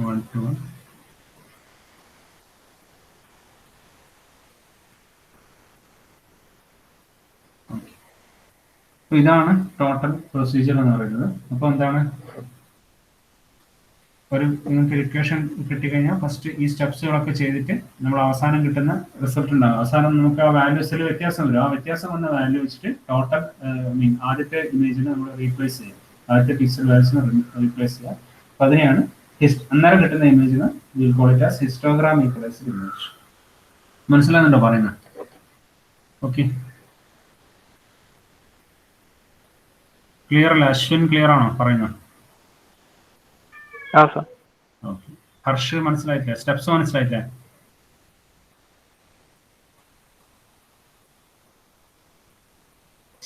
1-to-1. അപ്പോൾ ഇതാണ് ടോട്ടൽ പ്രൊസീജിയർ എന്ന് പറയുന്നത്. അപ്പോൾ എന്താണ്, ഒരു നിങ്ങൾക്ക് ഇക്വേഷൻ കിട്ടിക്കഴിഞ്ഞാൽ ഫസ്റ്റ് ഈ സ്റ്റെപ്സുകളൊക്കെ ചെയ്തിട്ട് നമ്മൾ അവസാനം കിട്ടുന്ന റിസൾട്ട് ഉണ്ടാകും. അവസാനം നമുക്ക് ആ വാല്യൂസിൽ വ്യത്യാസം വരും. ആ വ്യത്യാസം വന്ന വാല്യൂ വെച്ചിട്ട് ടോട്ടൽ ആദ്യത്തെ ഇമേജിനെ നമ്മൾ റീപ്ലേസ് ചെയ്യും. ആദ്യത്തെ പിക്സൽ വാല്യൂസിനെ റീപ്ലേസ് ചെയ്യുക. അപ്പോൾ അതിനെയാണ് അന്നേരം കിട്ടുന്ന ഇമേജിന് will call it as histogram equalised image. മനസ്സിലാകുന്നുണ്ടോ പറയുന്നത്? ഓക്കെ, ക്ലിയർ അല്ല? അശ്വിൻ ക്ലിയർ ആണോ പറയുന്നത്? ഓക്കെ. ഹർഷ് മനസ്സിലായിട്ടില്ല? സ്റ്റെപ്സ് മനസ്സിലായിട്ടില്ല?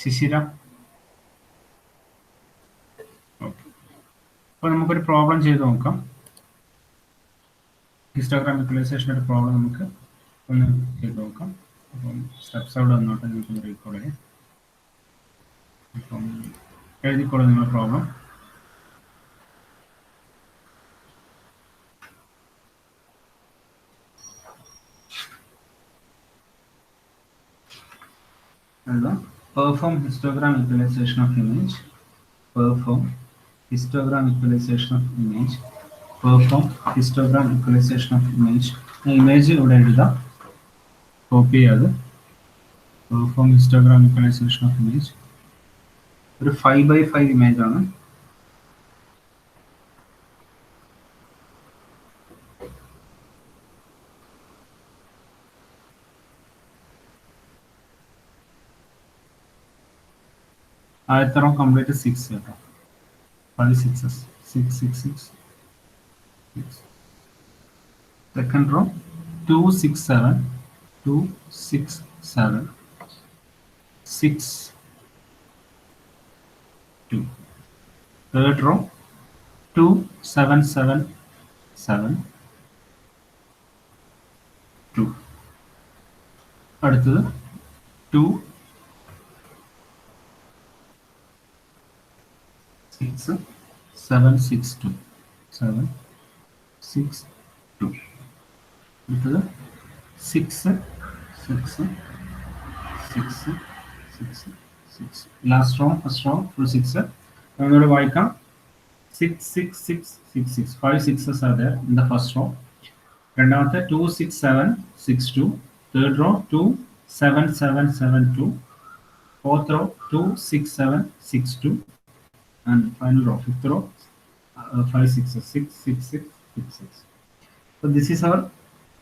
ശിശിര? ഓക്കെ. അപ്പോൾ നമുക്കൊരു പ്രോബ്ലം ചെയ്ത് നോക്കാം. ഹിസ്റ്റോഗ്രാം ഈക്വലൈസേഷൻ ഒരു പ്രോബ്ലം നമുക്ക് ഒന്ന് ചെയ്ത് നോക്കാം. അപ്പം സ്റ്റെപ്സ് അവിടെ വന്നോട്ടെ, നമുക്ക് റീകോൾ ചെയ്യാം. അപ്പം എഴുതിക്കോളൂ നിങ്ങൾ problem. Perform histogram equalization of image. Perform histogram equalization of image. Perform histogram equalization of image. Image ഇവിടെ എഴുതാം, കോപ്പി ചെയ്യാതെ. Perform histogram equalization of image. ഒരു 5x5 ഇമേജ് ആണ്. ആദ്യത്തെ റോ കംപ്ലീറ്റ് 6 കേട്ടോ. 5 6s 6 6 6 6. Second row 2 6 7 2 6 7 6 2. Third row 2 7 7 7 2. അടുത്തത് 2 6 7 6 2 7 6 2. അടുത്തത് 6 6 6 6 6. Last raw first row full 6. നമ്മളോട് വായിക്കാം. 6 6 6 6 6. 5 6s are there in the first row. രണ്ടാമത്തെ 2 6 7 6 2. Third row 2 7 7 7 2. Fourth row 2 6 7 6 2. And final row, fifth row 5 6 6 6 6 6 6. So this is our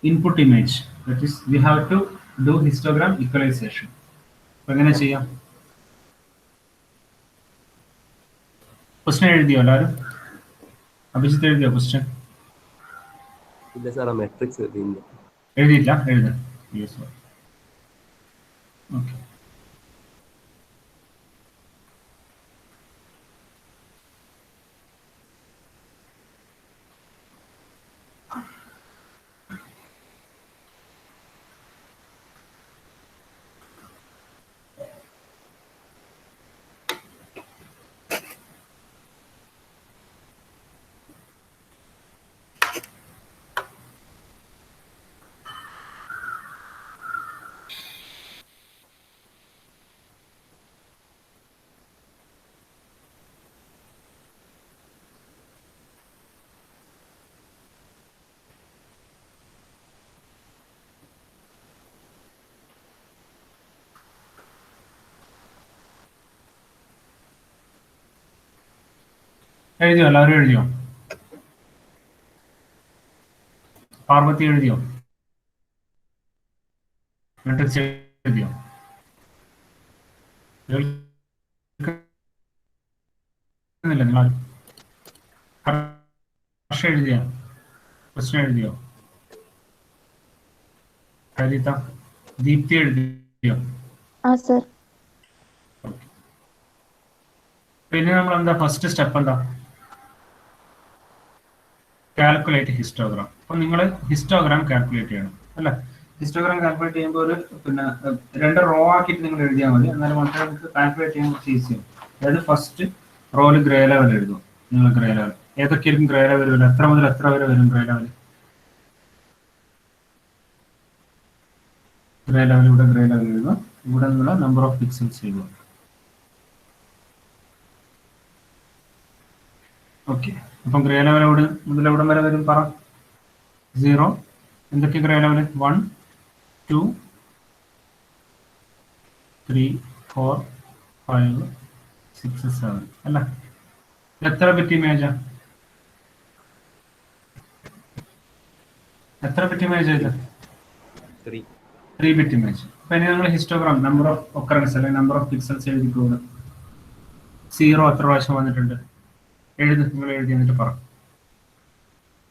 input image. That is, we have to do histogram equalization. So എങ്ങനെ ചെയ്യാം? ക്വസ്റ്റ്യൻ എഴുതിയോ എല്ലാവരും? അഭിജിത്ത് എഴുതിയോ ക്വസ്റ്റ്യൻ? ഇല്ല സാർ, മെട്രിക്സ് എഴുതിയില്ല. എഴുതാം. ഓക്കെ. എഴുതിയോ? എല്ലാവരും എഴുതിയോ? പാർവതി എഴുതിയോ? മെട്രിക്സ് എഴുതിയോ? നിങ്ങൾ ഹർഷ എഴുതിയോ? പ്രശ്നം എഴുതിയോ? ഹരിത, ദീപ്തി എഴുതിയോ? ആ സർ. പിന്നെ നമ്മൾ എന്താ ഫസ്റ്റ് സ്റ്റെപ്പ് എന്താ? Calculate histogram. അപ്പൊ നിങ്ങൾ ഹിസ്റ്റോഗ്രാം കാൽക്കുലേറ്റ് ചെയ്യണം അല്ലെ? ഹിസ്റ്റോഗ്രാം കാൽക്കുലേറ്റ് ചെയ്യുമ്പോൾ ഒരു പിന്നെ 2 റോ ആക്കിയിട്ട് നിങ്ങൾ എഴുതിയാൽ മതി. എന്നാലും മാത്രമേ നമുക്ക് കാൽക്കുലേറ്റ് ചെയ്യാൻ കുറച്ച് ഈസിയാണ്. അതായത് ഫസ്റ്റ് റോയിൽ ഗ്രേ ലെവൽ എഴുതും. നിങ്ങൾ ഗ്രേ ലെവൽ ഏതൊക്കെയായിരിക്കും ഗ്രേ ലെവൽ വരും? എത്ര മുതൽ എത്ര വരെ വരും ഗ്രേ ലെവൽ? ഗ്രേ ലെവൽ ഇവിടെ ഗ്രേ ലെവൽ എഴുതുക. ഇവിടെ നിങ്ങൾ നമ്പർ ഓഫ് പിക്സൽസ് എഴുതുക. ഓക്കെ, അപ്പം ഗ്രേ ലെവൽ എവിടെ മുതൽ എവിടെ വരെ വരും പറ? 0. എന്തൊക്കെ ഗ്രേ ലെവൽ? 1, 2, 3, 4, 5, 6, 7 അല്ല? എത്ര ബിറ്റ് ഇമേജാ? എത്ര ബിറ്റ് ഇമേജ് ഇത്? 3 ബിറ്റ് ഇമേജ്. അപ്പൊ ഇനി നിങ്ങൾ ഹിസ്റ്റോഗ്രാം നമ്പർ ഓഫ് ഒക്കറൻസ് അല്ലെങ്കിൽ നമ്പർ ഓഫ് പിക്സൽസ് എഴുതിക്കോളൂ. 0 എത്ര പ്രാവശ്യം വന്നിട്ടുണ്ട്? എഴുതി, നിങ്ങൾ എഴുതി എന്നിട്ട് പറ.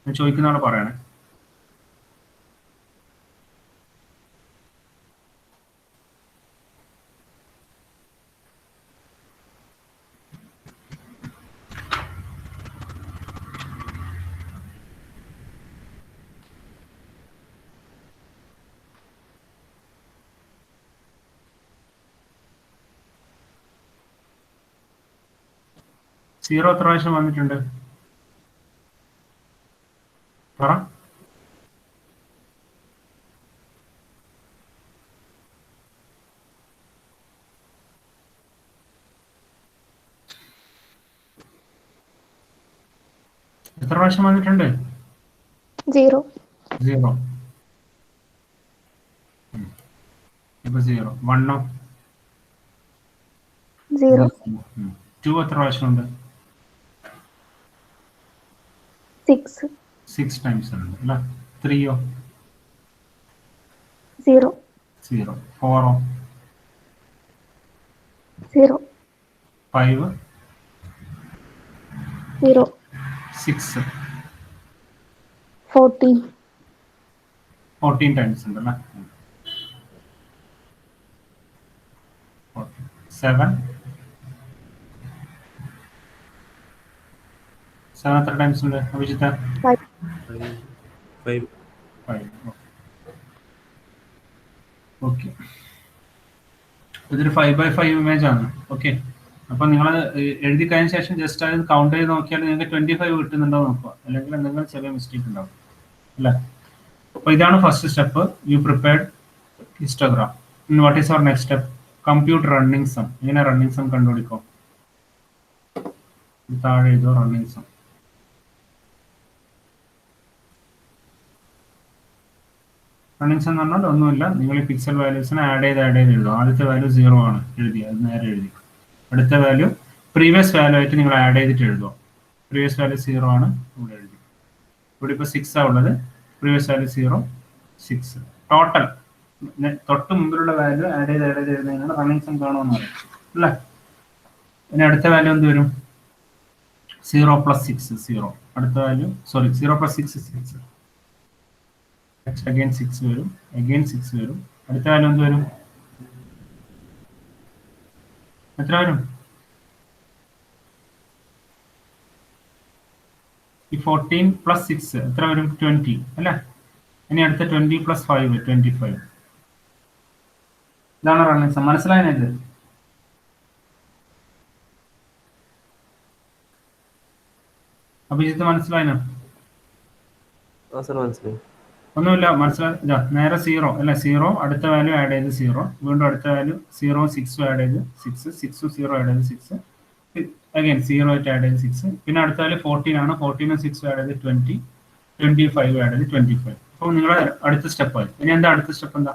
ഞാൻ ചോദിക്കുന്ന ആളെ പറയണേ. സീറോ എത്ര പ്രാവശ്യം വന്നിട്ടുണ്ട് പറ? എത്ര പ്രാവശ്യം വന്നിട്ടുണ്ട്? 0. 0. ഇപ്പൊ 0. 1 0. 2 എത്ര പ്രാവശ്യം ഉണ്ട്? 6. 6 ടൈംസ് ഉണ്ട് അല്ല? 3 0. 0. 4 0. 5 0. 6 14 ടൈംസ് ഉണ്ട് അല്ല? 7 എത്ര ടൈംസ് ഉണ്ട് അഭിജിത്ത? 5. ഓക്കെ, ഇതൊരു 5x5 ഇമേജ് ആണ്. ഓക്കെ, അപ്പൊ നിങ്ങൾ എഴുതി കഴിഞ്ഞ ശേഷം ജസ്റ്റ് അത് കൗണ്ട് ചെയ്ത് നോക്കിയാൽ നിങ്ങൾക്ക് 25 കിട്ടുന്നുണ്ടോ നോക്കുക. അല്ലെങ്കിൽ എന്തെങ്കിലും ചെറിയ മിസ്റ്റേക്ക് ഉണ്ടാവും അല്ലേ? അപ്പൊ ഇതാണ് first step. You prepared histogram. What is our next step? Compute running sum. ഇങ്ങനെ റണ്ണിങ് സം കണ്ടുപിടിക്കും. താഴെ എഴുതോ റണ്ണിങ് സം. റണ്ണിങ് സം എന്ന് പറഞ്ഞാൽ ഒന്നുമില്ല, നിങ്ങൾ ഈ പിക്സൽ വാല്യൂസിനെ ആഡ് ചെയ്ത് എഴുതും. ആദ്യത്തെ വാല്യൂ 0 ആണ് എഴുതി, അത് നേരെ എഴുതി. അടുത്ത വാല്യൂ പ്രീവിയസ് വാല്യൂ ആയിട്ട് നിങ്ങൾ ആഡ് ചെയ്തിട്ട് എഴുതുക. പ്രീവിയസ് വാല്യൂ 0 ആണ്, ഇവിടെ എഴുതി. ഇവിടെ ഇപ്പോൾ 6 ആണ് ഉള്ളത്. Previous value 0, 6. ടോട്ടൽ തൊട്ട് മുമ്പിലുള്ള വാല്യൂ ആഡ് ചെയ്ത് എഴുതുന്നതിനാണ് റണ്ണിങ് സം കാണുമെന്ന് പറയും അല്ലേ? ഇനി അടുത്ത വാല്യൂ എന്ത് വരും? 0 + 6 0. അടുത്ത വാല്യൂ 0 + 6 6. അഗൈൻ 6 വരും, അഗൈൻ 6 വരും. അടുത്ത വാല്യൂ എന്ത് വരും? എത്ര വരും? ഈ 14 + 6 എത്ര വരും? 20 അല്ലേ? ഇനി അടുത്ത 20 + 5 25. ഇതാണ് റണ്ണിങ് സം. മനസ്സിലായത്? അഭിജിത്ത് മനസ്സിലായിനോ? മനസ്സിലായി. ഒന്നുമില്ല, മനസ്സിലായി. നേരെ 0 അല്ലെ? 0 അടുത്ത വാല്യൂ ആഡ് ചെയ്ത് 0, വീണ്ടും അടുത്ത വാല്യൂ 0 6 ആഡ് ചെയ്ത് 6, 6 0 ആഡ് ചെയ്ത് 6, അഗൈൻ 0 ആയിട്ട് ആഡ് ചെയ്ത് 6. പിന്നെ അടുത്ത വാല്യൂ 14 ആണ്, 14 6 ആഡ് ചെയ്ത് 20, 25 ആഡ് ചെയ്ത് 25. അപ്പോൾ നിങ്ങളുടെ അടുത്ത സ്റ്റെപ്പ് ആയി. ഇനി എന്താ അടുത്ത സ്റ്റെപ്പ്? എന്താ?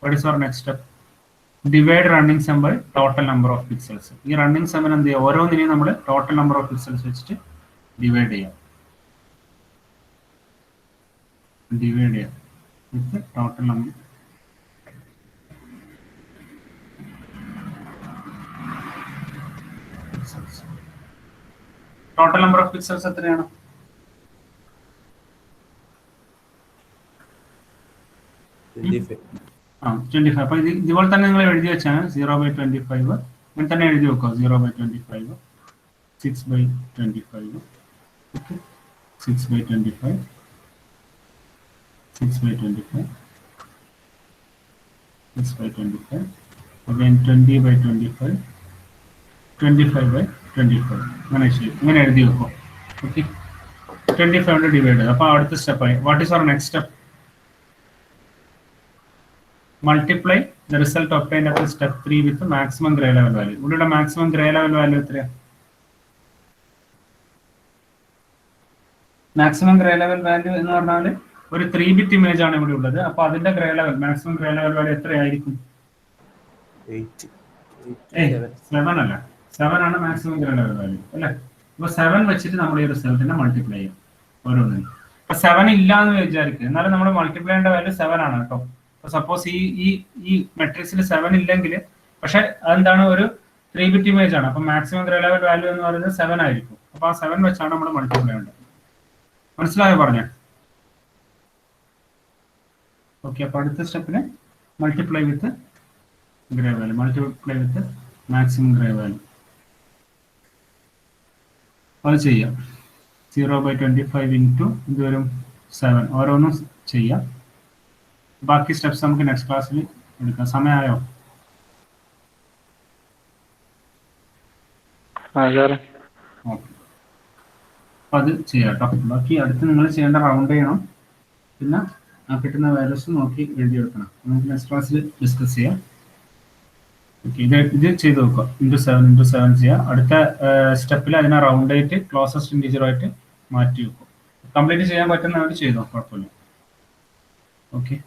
What is our next step? Divide running sum by total number of pixels. ഈ റണ്ണിങ് സമ്മിന് എന്ത് ചെയ്യുക? ഓരോന്നിനെയും നമ്മൾ ടോട്ടൽ നമ്പർ ഓഫ് പിക്സൽസ് വെച്ചിട്ട് ഡിവൈഡ് ചെയ്യാം with total number. Total number of pixels എത്രയാണ്? ആ 25. അപ്പൊ ഇതുപോലെ തന്നെ നിങ്ങൾ എഴുതി വെച്ചാണ് 0/25. ഇങ്ങനെ തന്നെ എഴുതി വെക്കുക. 0/25, 6/25, 6/25, 6/25, 6/25, again 20/25, 25/25. ഇങ്ങനെ എഴുതി വെക്കും. ഓക്കെ, 25 കൊണ്ട് ഡിവൈഡ് ചെയ്ത്. അപ്പൊ അടുത്ത സ്റ്റെപ്പായി. What is our next step? Multiply the result obtained at step 3 with the maximum gray level value. ഇവിടെ maximum gray level value എത്രയാ? മാക്സിമം ഗ്രേ ലെവൽ വാല്യൂ എന്ന് പറഞ്ഞാൽ ഒരു 3-bit ഇമേജ് ആണ് ഇവിടെ ഉള്ളത്. അപ്പൊ അതിന്റെ grey level maximum grey level value എത്രയായിരിക്കും? 7 അല്ല, 7 ആണ് മാക്സിമം ഗ്രേ ലെവൽ വാല്യൂ അല്ലേ? അപ്പൊ 7 വെച്ചിട്ട് നമ്മൾ ഈ റിസൾട്ടിനെ മൾട്ടിപ്ലൈ ചെയ്യും ഓരോന്നിനും. അപ്പൊ 7 ഇല്ല എന്ന് വിചാരിക്കുക, എന്നാലും നമ്മൾ മൾട്ടിപ്ലൈ ചെയ്യേണ്ട വാല്യൂ 7 ആണ് കേട്ടോ. സപ്പോസ് ഈ മെട്രിക്സിൽ 7 ഇല്ലെങ്കിൽ, പക്ഷെ അതെന്താണ്, ഒരു 3-bit ഇമേജ് ആണ്. അപ്പൊ മാക്സിമം ഗ്രേ ലെവൽ വാല്യൂ എന്ന് പറയുന്നത് 7 ആയിരിക്കും. അപ്പൊ ആ 7 വെച്ചാണ് നമ്മൾ മൾട്ടിപ്ലൈ ചെയ്യേണ്ടത്. മനസ്സിലായോ പറഞ്ഞ? ഓക്കെ, അപ്പൊ അടുത്ത സ്റ്റെപ്പിന് multiply with grey value, multiply with maximum grey value അത് ചെയ്യാം. 0/25 ഇൻറ്റു ഇത് വരും 7. ഓരോന്നും ചെയ്യാം. ബാക്കി സ്റ്റെപ്സ് നമുക്ക് നെക്സ്റ്റ് ക്ലാസ്സിൽ എടുക്കാം. സമയമായോ? ഓക്കെ, അപ്പൊ അത് ചെയ്യാം കേട്ടോ. ബാക്കി അടുത്ത് നിങ്ങൾ ചെയ്യേണ്ട റൗണ്ട് ചെയ്യണം, പിന്നെ ആ കിട്ടുന്ന വാല്യൂസ് നോക്കി എഴുതിയെടുക്കണം. നമുക്ക് നെക്സ്റ്റ് ക്ലാസ്സിൽ ഡിസ്കസ് ചെയ്യാം. ഓക്കെ, ഇത് ചെയ്ത് നോക്കുക. ഇൻറ്റു 7 ചെയ്യാം. അടുത്ത സ്റ്റെപ്പിൽ അതിനെ റൗണ്ട് ആയിട്ട് ക്ലോസസ്റ്റ് ഇൻറ്റീജറുമായിട്ട് മാറ്റി വെക്കും. കംപ്ലീറ്റ് ചെയ്യാൻ പറ്റുന്നവർ ചെയ്തോ, കുഴപ്പമില്ല. ഓക്കെ.